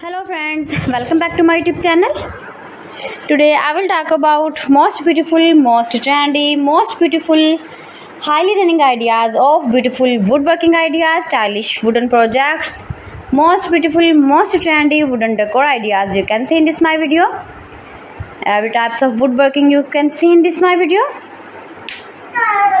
Hello friends, welcome back to my YouTube channel. Today I will talk about most beautiful, most trendy, most beautiful, highly running ideas of beautiful woodworking ideas, stylish wooden projects, most beautiful, most trendy wooden decor ideas you can see in this my video. Every types of woodworking you can see in this my video.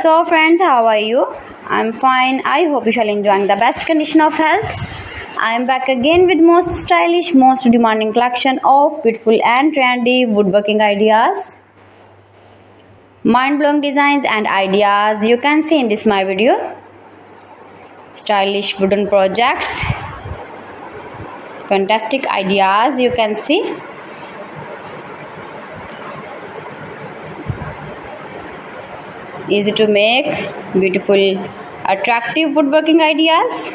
So friends, how are you? I'm fine. I hope you shall enjoying the best condition of health. I am back again with most stylish, most demanding collection of beautiful and trendy woodworking ideas, mind-blowing designs and ideas you can see in this my video. Stylish wooden projects, fantastic ideas you can see. Easy to make, beautiful, attractive woodworking ideas.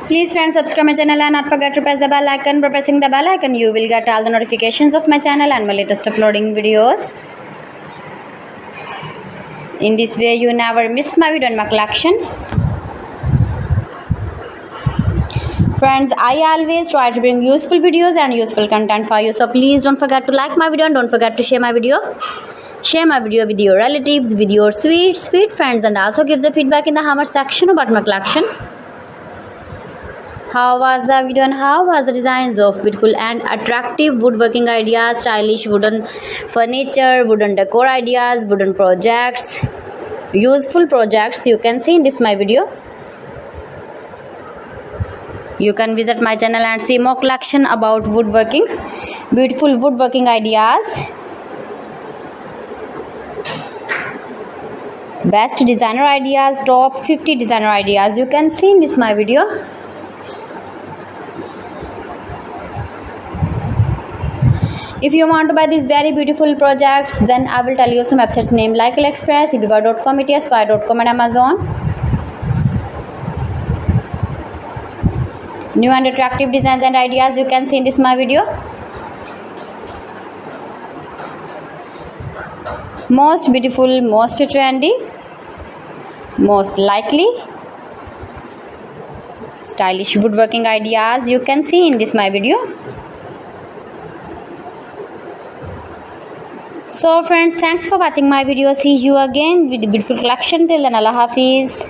Please friends, subscribe my channel and not forget to press the bell icon. By pressing the bell icon you will get all the notifications of my channel and my latest uploading videos. In this way you never miss my video and my collection. Friends, I always try to bring useful videos and useful content for you, so please don't forget to like my video and don't forget to share my video. Share my video with your relatives, with your sweet friends, and also give the feedback in the comment section about my collection. How was the video and how was the designs of beautiful and attractive woodworking ideas, stylish wooden furniture, wooden decor ideas, wooden projects, useful projects you can see in this my video. You can visit my channel and see more collection about woodworking, beautiful woodworking ideas, best designer ideas, top 50 designer ideas you can see in this my video. If you want to buy these very beautiful projects, then I will tell you some websites name like AliExpress, eBay.com, ETSY.com and Amazon. New and attractive designs and ideas you can see in this my video. Most beautiful, most trendy, most likely, stylish woodworking ideas you can see in this my video. So friends, thanks for watching my video. See you again with the beautiful collection. Till then, Allah Hafiz.